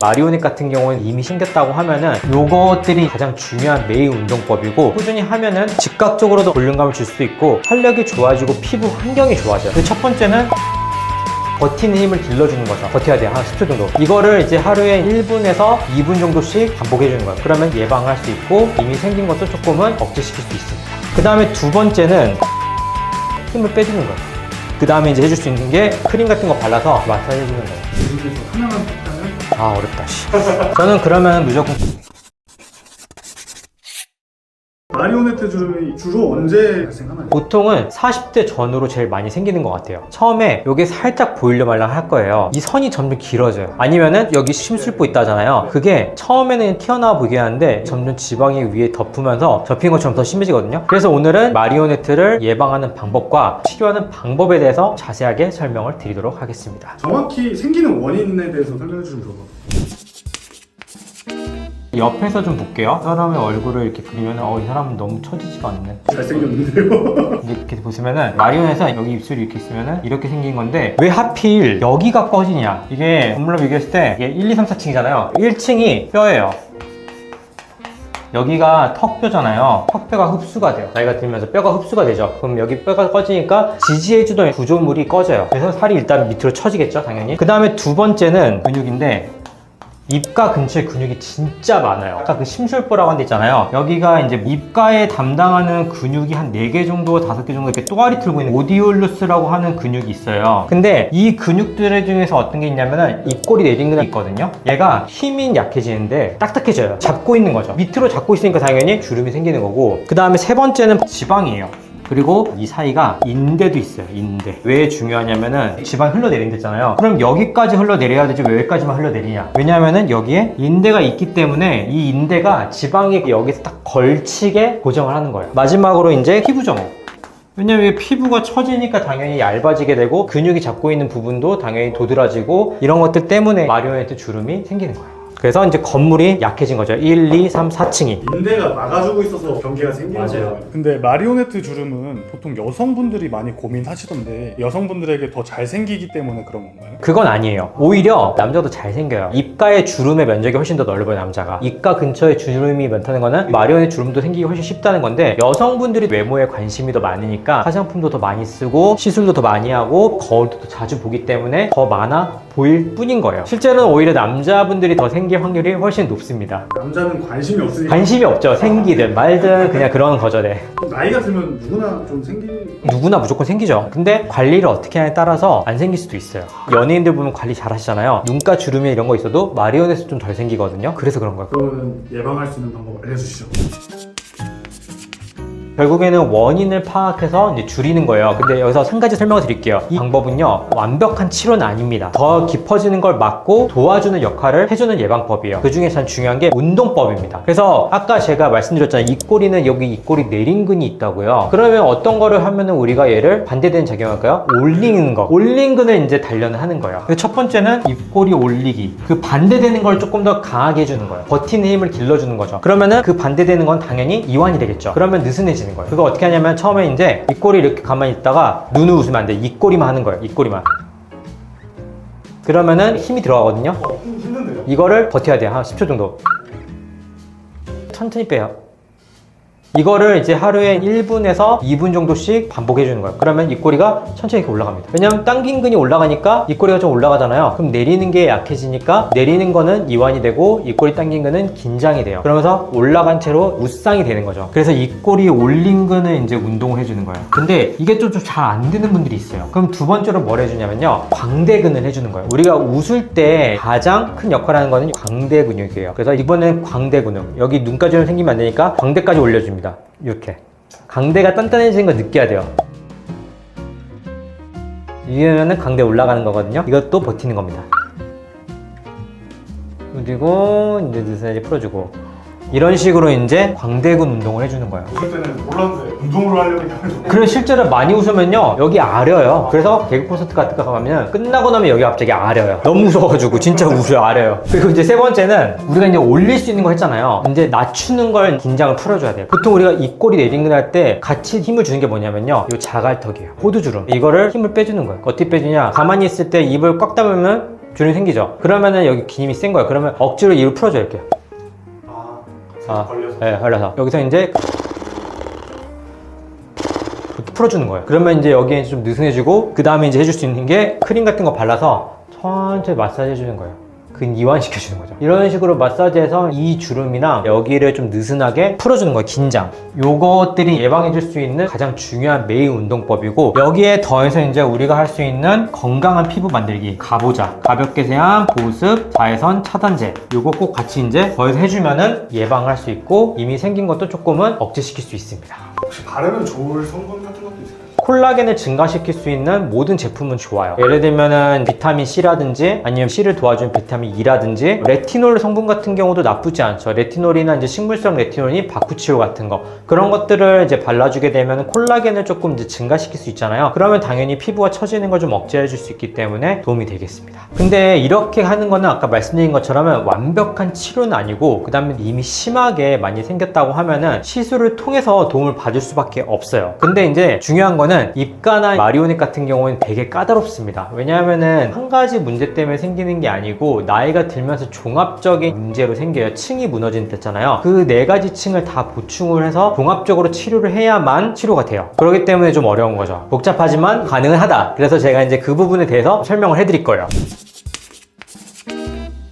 마리오넷 같은 경우는 이미 생겼다고 하면은 요것들이 가장 중요한 메인 운동법이고, 꾸준히 하면은 즉각적으로도 볼륨감을 줄 수 있고 활력이 좋아지고 피부 환경이 좋아져요. 그 첫 번째는 버티는 힘을 길러주는 거죠. 버텨야 돼요. 한 10초 정도. 이거를 이제 하루에 1분에서 2분 정도씩 반복해주는 거예요. 그러면 예방할 수 있고 이미 생긴 것도 조금은 억제시킬 수 있습니다. 그 다음에 두 번째는 힘을 빼주는 거예요. 그 다음에 이제 해줄 수 있는 게 크림 같은 거 발라서 마사지 해주는 거예요. 중에서 하나만 뽑자면 아, 어렵다. 씨. 저는 그러면 무조건 마리오네트 주름이 주로 언제 발생하나요? 보통은 40대 전후로 제일 많이 생기는 것 같아요. 처음에 이게 살짝 보이려 말랑 할 거예요. 이 선이 점점 길어져요. 아니면은 여기 심술보 있다잖아요. 그게 처음에는 튀어나와 보이게 하는데 점점 지방이 위에 덮으면서 접힌 것처럼 더 심해지거든요. 그래서 오늘은 마리오네트를 예방하는 방법과 치료하는 방법에 대해서 자세하게 설명을 드리도록 하겠습니다. 정확히 생기는 원인에 대해서 설명해 주시면 좋을 것 같아요. 옆에서 좀 볼게요. 사람의 얼굴을 이렇게 그리면 이 사람은 너무 처지지가 않네. 잘생겼는데요. 이렇게 보시면은 마리오넷에서 여기 입술이 이렇게 있으면은 이렇게 생긴 건데 왜 하필 여기가 꺼지냐. 이게 건물로 비교했을 때 이게 1, 2, 3, 4층이잖아요 1층이 뼈예요. 여기가 턱뼈잖아요. 턱뼈가 흡수가 돼요. 나이가 들면서 뼈가 흡수가 되죠. 그럼 여기 뼈가 꺼지니까 지지해주던 구조물이 꺼져요. 그래서 살이 일단 밑으로 처지겠죠, 당연히. 그 다음에 두 번째는 근육인데, 입가 근처에 근육이 진짜 많아요. 아까 그 심술보라고 한 데 있잖아요. 여기가 이제 입가에 담당하는 근육이 한 4개 정도, 5개 정도 이렇게 또아리 틀고 있는 오디올루스라고 하는 근육이 있어요. 근데 이 근육들 중에서 어떤 게 있냐면은 입꼬리 내린 근육이 있거든요. 얘가 힘이 약해지는데 딱딱해져요. 잡고 있는 거죠. 밑으로 잡고 있으니까 당연히 주름이 생기는 거고, 그 다음에 세 번째는 지방이에요. 그리고 이 사이가 인대도 있어요. 인대. 왜 중요하냐면은 지방이 흘러내린댔잖아요. 그럼 여기까지 흘러내려야 되지 왜 여기까지만 흘러내리냐. 왜냐면은 여기에 인대가 있기 때문에 이 인대가 지방이 여기서 딱 걸치게 고정을 하는 거예요. 마지막으로 이제 피부 점호. 왜냐면 피부가 처지니까 당연히 얇아지게 되고 근육이 잡고 있는 부분도 당연히 도드라지고, 이런 것들 때문에 마리오네트 주름이 생기는 거예요. 그래서 이제 건물이 약해진 거죠. 1, 2, 3, 4층이. 인대가 막아주고 있어서 경계가 생기는 맞아요. 거예요. 근데 마리오네트 주름은 보통 여성분들이 많이 고민하시던데 여성분들에게 더 잘 생기기 때문에 그런 건가요? 그건 아니에요. 오히려 남자도 잘생겨요. 입가의 주름의 면적이 훨씬 더 넓어요, 남자가. 입가 근처에 주름이 많다는 거는 마리오네트 주름도 생기기 훨씬 쉽다는 건데, 여성분들이 외모에 관심이 더 많으니까 화장품도 더 많이 쓰고 시술도 더 많이 하고 거울도 더 자주 보기 때문에 더 많아 보일 뿐인 거예요. 실제로는 오히려 남자분들이 더 생길 확률이 훨씬 높습니다. 남자는 관심이 없으니까. 관심이 없죠. 생기든 말든 그냥 그런 거죠. 네. 나이가 들면 누구나 좀 생길. 누구나 무조건 생기죠. 근데 관리를 어떻게 하냐에 따라서 안 생길 수도 있어요. 연예인들 보면 관리 잘 하시잖아요. 눈가 주름이 이런 거 있어도 마리오넷은 좀 덜 생기거든요. 그래서 그런 거예요. 그거는 예방할 수 있는 방법 알려주시죠. 결국에는 원인을 파악해서 이제 줄이는 거예요. 근데 여기서 한 가지 설명을 드릴게요. 이 방법은요, 완벽한 치료는 아닙니다. 더 깊어지는 걸 막고 도와주는 역할을 해주는 예방법이에요. 그 중에 가장 중요한 게 운동법입니다. 그래서 아까 제가 말씀드렸잖아요. 입꼬리는 여기 입꼬리 내린근이 있다고요. 그러면 어떤 거를 하면은 우리가 얘를 반대되는 작용할까요? 올리는 거. 올린 근을 이제 단련을 하는 거예요. 첫 번째는 입꼬리 올리기. 그 반대되는 걸 조금 더 강하게 해주는 거예요. 버티는 힘을 길러주는 거죠. 그러면은 그 반대되는 건 당연히 이완이 되겠죠. 그러면 느슨해지는 거예요. 그거 어떻게 하냐면 처음에 이제 입꼬리 이렇게 가만히 있다가 눈을 웃으면 안 돼. 입꼬리만 하는 거예요. 입꼬리만. 그러면은 힘이 들어가거든요. 힘든데요? 이거를 버텨야 돼요. 한 10초 정도. 천천히 빼요. 이거를 이제 하루에 1분에서 2분 정도씩 반복해 주는 거예요. 그러면 입꼬리가 천천히 이렇게 올라갑니다. 왜냐면 당긴 근이 올라가니까 입꼬리가 좀 올라가잖아요. 그럼 내리는 게 약해지니까 내리는 거는 이완이 되고 입꼬리 당긴 근은 긴장이 돼요. 그러면서 올라간 채로 무쌍이 되는 거죠. 그래서 입꼬리 올린 근을 이제 운동을 해주는 거예요. 근데 이게 좀 잘 안 되는 분들이 있어요. 그럼 두 번째로 뭘 해주냐면요, 광대근을 해주는 거예요. 우리가 웃을 때 가장 큰 역할을 하는 거는 광대 근육이에요. 그래서 이번에는 광대 근육, 여기 눈까지 좀 생기면 안 되니까 광대까지 올려줍니다. 이렇게 광대가 단단해지는 걸 느껴야 돼요. 이러면은 광대 올라가는 거거든요. 이것도 버티는 겁니다. 그리고 이제 느슨하게 풀어주고, 이런 식으로 이제 광대근 운동을 해주는 거예요. 웃을 때는 몰랐는데 운동을 하려니까 그래, 실제로 많이 웃으면요 여기 아려요. 그래서 개그 콘서트 같은 거 가면 끝나고 나면 여기 갑자기 아려요. 너무 무서워가지고 진짜 웃어요. 아려요. 그리고 이제 세 번째는 우리가 이제 올릴 수 있는 거 했잖아요. 이제 낮추는 걸 긴장을 풀어줘야 돼요. 보통 우리가 입꼬리 내린근 할 때 같이 힘을 주는 게 뭐냐면요, 이 자갈턱이에요. 호두주름. 이거를 힘을 빼주는 거예요. 어떻게 빼주냐, 가만히 있을 때 입을 꽉 다물면 주름이 생기죠. 그러면은 여기 긴 힘이 센 거예요. 그러면 억지로 이를 풀어줘요. 이렇게. 걸려서. 네, 걸려서. 여기서 이제 이렇게 풀어주는 거예요. 그러면 이제 여기에 좀 느슨해지고, 그 다음에 이제 해줄 수 있는 게 크림 같은 거 발라서 천천히 마사지 해주는 거예요. 이완시켜주는 거죠. 이런 식으로 마사지해서 이 주름이나 여기를 좀 느슨하게 풀어주는 거예요. 긴장. 요것들이 예방해줄 수 있는 가장 중요한 메인 운동법이고, 여기에 더해서 이제 우리가 할 수 있는 건강한 피부 만들기. 가보자. 가볍게 세안, 보습, 자외선 차단제. 요거 꼭 같이 이제 더해서 해주면은 예방할 수 있고, 이미 생긴 것도 조금은 억제시킬 수 있습니다. 혹시 바르면 좋을 성분 같은 것도 있을까요? 콜라겐을 증가시킬 수 있는 모든 제품은 좋아요. 예를 들면은 비타민 C라든지 아니면 C를 도와주는 비타민 E라든지, 레티놀 성분 같은 경우도 나쁘지 않죠. 레티놀이나 이제 식물성 레티놀이 바쿠치올 같은 거, 그런 것들을 이제 발라주게 되면 콜라겐을 조금 이제 증가시킬 수 있잖아요. 그러면 당연히 피부가 처지는 걸 좀 억제해 줄 수 있기 때문에 도움이 되겠습니다. 근데 이렇게 하는 거는 아까 말씀드린 것처럼 완벽한 치료는 아니고, 그 다음에 이미 심하게 많이 생겼다고 하면은 시술을 통해서 도움을 받을 수밖에 없어요. 근데 이제 중요한 거는 입가나 마리오넷 같은 경우는 되게 까다롭습니다. 왜냐하면은 한 가지 문제 때문에 생기는 게 아니고 나이가 들면서 종합적인 문제로 생겨요. 층이 무너진 때잖아요. 그 네 가지 층을 다 보충을 해서 종합적으로 치료를 해야만 치료가 돼요. 그렇기 때문에 좀 어려운 거죠. 복잡하지만 가능은 하다. 그래서 제가 이제 그 부분에 대해서 설명을 해드릴 거예요.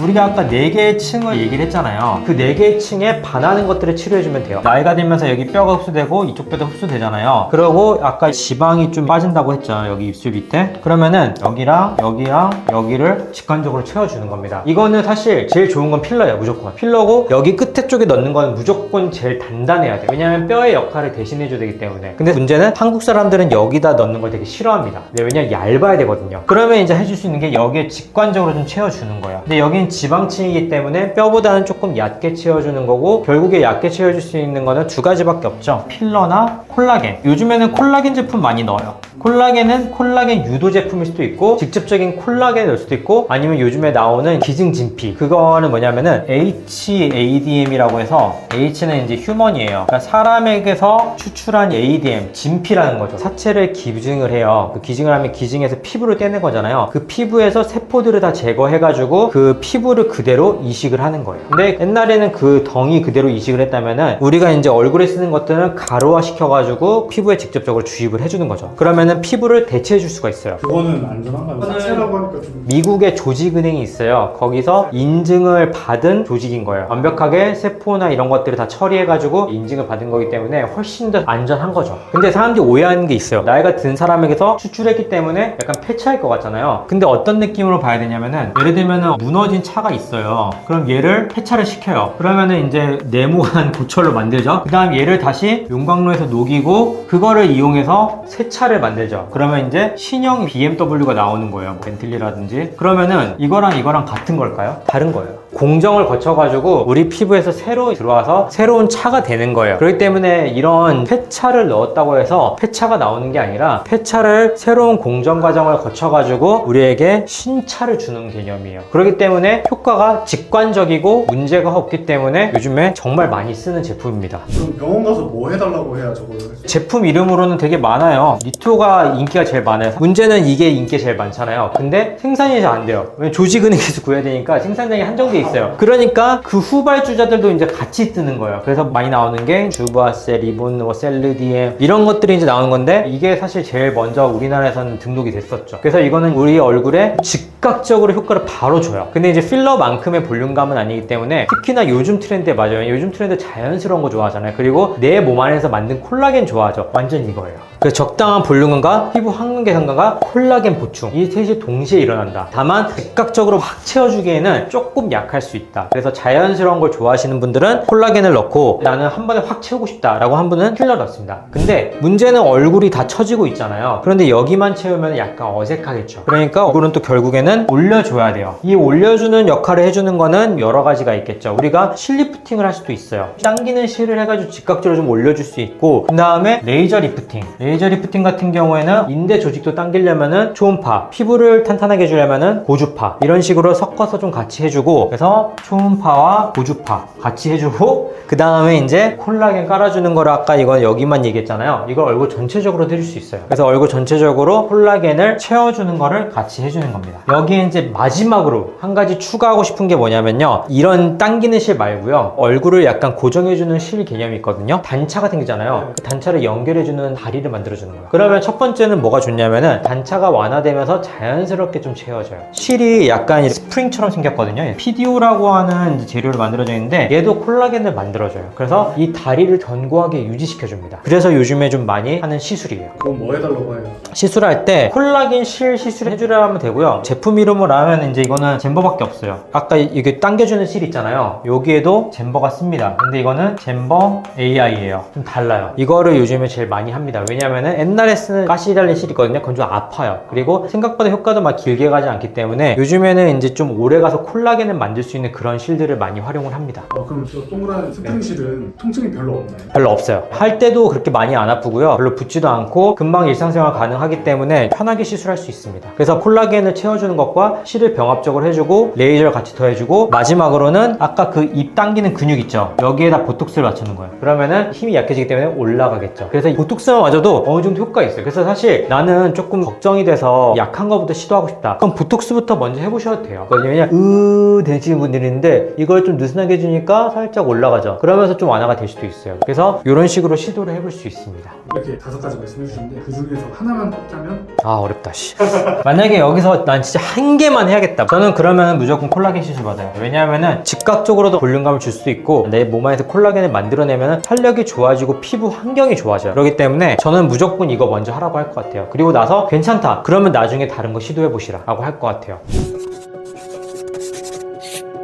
우리가 아까 4개의 층을 얘기를 했잖아요. 그 4개의 층에 반하는 것들을 치료해주면 돼요. 나이가 들면서 여기 뼈가 흡수되고 이쪽 뼈도 흡수되잖아요. 그리고 아까 지방이 좀 빠진다고 했죠. 여기 입술 밑에. 그러면은 여기랑 여기랑 여기를 직관적으로 채워주는 겁니다. 이거는 사실 제일 좋은 건 필러예요. 무조건 필러고, 여기 끝에 쪽에 넣는 건 무조건 제일 단단해야 돼요. 왜냐면 뼈의 역할을 대신해줘야 되기 때문에. 근데 문제는 한국 사람들은 여기다 넣는 걸 되게 싫어합니다. 왜냐면 얇아야 되거든요. 그러면 이제 해줄 수 있는 게 여기에 직관적으로 좀 채워주는 거예요. 근데 여긴 지방층이기 때문에 뼈보다는 조금 얕게 채워주는 거고, 결국에 얕게 채워줄 수 있는 거는 두 가지밖에 없죠. 필러나 콜라겐. 요즘에는 콜라겐 제품 많이 넣어요. 콜라겐은 콜라겐 유도 제품일 수도 있고, 직접적인 콜라겐을 넣을 수도 있고, 아니면 요즘에 나오는 기증 진피. 그거는 뭐냐면은 HADM이라고 해서, H는 이제 휴먼이에요. 그러니까 사람에게서 추출한 ADM, 진피라는 거죠. 사체를 기증을 해요. 그 기증을 하면 기증해서 피부를 떼는 거잖아요. 그 피부에서 세포들을 다 제거해가지고 그 피부를 그대로 이식을 하는 거예요. 근데 옛날에는 그 덩이 그대로 이식을 했다면은 우리가 이제 얼굴에 쓰는 것들은 가루화 시켜가지고 피부에 직접적으로 주입을 해주는 거죠. 그러면은 피부를 대체해 줄 수가 있어요. 그거는 안전한가요? 사체라고 하니까 좀. 미국의 조직은행이 있어요. 거기서 인증을 받은 조직인 거예요. 완벽하게 세포나 이런 것들을 다 처리해가지고 인증을 받은 거기 때문에 훨씬 더 안전한 거죠. 근데 사람들이 오해하는 게 있어요. 나이가 든 사람에게서 추출했기 때문에 약간 폐차할 것 같잖아요. 근데 어떤 느낌으로 봐야 되냐면은, 예를 들면은 무너진 차가 있어요. 그럼 얘를 폐차를 시켜요. 그러면은 이제 네모한 고철로 만들죠. 그 다음 얘를 다시 용광로에서 녹이고 그거를 이용해서 새 차를 만들죠. 그러면 이제 신형 BMW가 나오는 거예요. 뭐 벤틀리라든지. 그러면은 이거랑 같은 걸까요? 다른 거예요. 공정을 거쳐가지고 우리 피부에서 새로 들어와서 새로운 차가 되는 거예요. 그렇기 때문에 이런 폐차를 넣었다고 해서 폐차가 나오는 게 아니라, 폐차를 새로운 공정 과정을 거쳐가지고 우리에게 신차를 주는 개념이에요. 그렇기 때문에 효과가 직관적이고 문제가 없기 때문에 요즘에 정말 많이 쓰는 제품입니다. 그럼 병원 가서 뭐 해달라고 해야 저걸 할 수 있어요? 제품 이름으로는 되게 많아요. 니토가 인기가 제일 많아요. 문제는 이게 인기가 제일 많잖아요. 근데 생산이 잘 안 돼요. 왜냐면 조직은행에서 구해야 되니까 생산량이 한정돼 있어요. 그러니까 그 후발주자들도 이제 같이 뜨는 거예요. 그래서 많이 나오는 게 주바세, 리본, 뭐 셀르디엠 이런 것들이 이제 나오는 건데, 이게 사실 제일 먼저 우리나라에서는 등록이 됐었죠. 그래서 이거는 우리 얼굴에 즉각적으로 효과를 바로 줘요. 근데 이제 필러만큼의 볼륨감은 아니기 때문에, 특히나 요즘 트렌드에 맞아요. 요즘 트렌드 자연스러운 거 좋아하잖아요. 그리고 내 몸 안에서 만든 콜라겐 좋아하죠. 완전 이거예요. 그 적당한 볼륨감과 피부 항문 개선감과 콜라겐 보충, 이 셋이 동시에 일어난다. 다만 즉각적으로 확 채워주기에는 조금 약할 수 있다. 그래서 자연스러운 걸 좋아하시는 분들은 콜라겐을 넣고, 나는 한 번에 확 채우고 싶다 라고 한 분은 필러 넣습니다. 근데 문제는 얼굴이 다 처지고 있잖아요. 그런데 여기만 채우면 약간 어색하겠죠. 그러니까 얼굴은 또 결국에는 올려줘야 돼요. 이 올려주는 역할을 해주는 거는 여러 가지가 있겠죠. 우리가 실리프팅을 할 수도 있어요. 당기는 실을 해가지고 즉각적으로 좀 올려줄 수 있고, 그 다음에 레이저 리프팅. 레이저 리프팅 같은 경우에는 인대 조직도 당기려면은 초음파, 피부를 탄탄하게 해주려면은 고주파, 이런 식으로 섞어서 좀 같이 해주고, 그래서 초음파와 고주파 같이 해주고, 그 다음에 이제 콜라겐 깔아주는 거를 아까 이건 여기만 얘기했잖아요. 이걸 얼굴 전체적으로 해줄 수 있어요. 그래서 얼굴 전체적으로 콜라겐을 채워주는 거를 같이 해주는 겁니다. 여기에 이제 마지막으로 한 가지 추가하고 싶은 게 뭐냐면요, 이런 당기는 실 말고요, 얼굴을 약간 고정해주는 실 개념이 있거든요. 단차가 생기잖아요. 그 단차를 연결해주는 다리를 만들어주는 거예요. 그러면 첫 번째는 뭐가 좋냐면은 단차가 완화되면서 자연스럽게 좀 채워져요. 실이 약간 스프링처럼 생겼거든요. PDO라고 하는 이제 재료를 만들어져 있는데 얘도 콜라겐을 만들어줘요. 그래서 이 다리를 견고하게 유지시켜줍니다. 그래서 요즘에 좀 많이 하는 시술이에요. 그럼 뭐 해달라고 해요? 시술할 때 콜라겐 실 시술 해주려 하면 되고요. 제품 이름을 하면 이제 이거는 젠버밖에 없어요. 아까 이게 당겨주는 실 있잖아요. 여기에도 젠버가 씁니다. 근데 이거는 젠버 AI예요. 좀 달라요. 이거를 요즘에 제일 많이 합니다. 왜냐면은 옛날에 쓰는 가시 달린 실이 있거든요. 그건 좀 아파요. 그리고 생각보다 효과도 막 길게 가지 않기 때문에 요즘에는 이제 좀 오래 가서 콜라겐을 만들 수 있는 그런 실들을 많이 활용을 합니다. 그럼 저 동그란 스프링실은 통증이 별로 없나요? 별로 없어요. 할 때도 그렇게 많이 안 아프고요. 별로 붓지도 않고 금방 일상생활 가능하기 때문에 편하게 시술할 수 있습니다. 그래서 콜라겐을 채워주는 것과 실을 병합적으로 해주고 레이저를 같이 더해주고 마지막으로는 아까 그 입 당기는 근육 있죠? 여기에다 보톡스를 맞추는 거예요. 그러면은 힘이 약해지기 때문에 올라가겠죠. 그래서 이 보톡스만 맞아도 어느 정도 효과가 있어요. 그래서 사실 나는 조금 걱정이 돼서 약한 거부터 시도하고 싶다. 그럼 보톡스부터 먼저 해보셔도 돼요. 왜냐면 되시는 분들이 있는데 이걸 좀 느슨하게 해주니까 살짝 올라가죠. 그러면서 좀 완화가 될 수도 있어요. 그래서 이런 식으로 시도를 해볼 수 있습니다. 이렇게 5가지 말씀해 주셨는데 그 중에서 하나만 꼽자면? 아, 어렵다 씨. 만약에 여기서 난 진짜 한 개만 해야겠다, 저는 그러면 무조건 콜라겐 시술 받아요. 왜냐하면은 즉각적으로도 볼륨감을 줄 수 있고 내 몸 안에서 콜라겐을 만들어내면 탄력이 좋아지고 피부 환경이 좋아져요. 그렇기 때문에 저는 무조건 이거 먼저 하라고 할 것 같아요. 그리고 나서 괜찮다 그러면 나중에 다른 거 시도해 보시라 라고 할 것 같아요.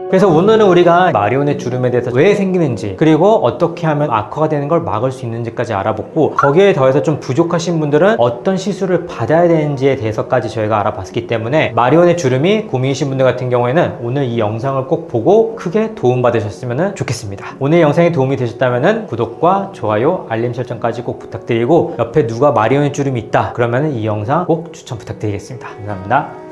그래서 오늘은 우리가 마리오넷 주름에 대해서 왜 생기는지, 그리고 어떻게 하면 악화가 되는 걸 막을 수 있는지까지 알아봤고, 거기에 더해서 좀 부족하신 분들은 어떤 시술을 받아야 되는지에 대해서까지 저희가 알아봤기 때문에 마리오넷 주름이 고민이신 분들 같은 경우에는 오늘 이 영상을 꼭 보고 크게 도움받으셨으면 좋겠습니다. 오늘 영상이 도움이 되셨다면 구독과 좋아요, 알림 설정까지 꼭 부탁드리고, 옆에 누가 마리오넷 주름이 있다 그러면 이 영상 꼭 추천 부탁드리겠습니다. 감사합니다.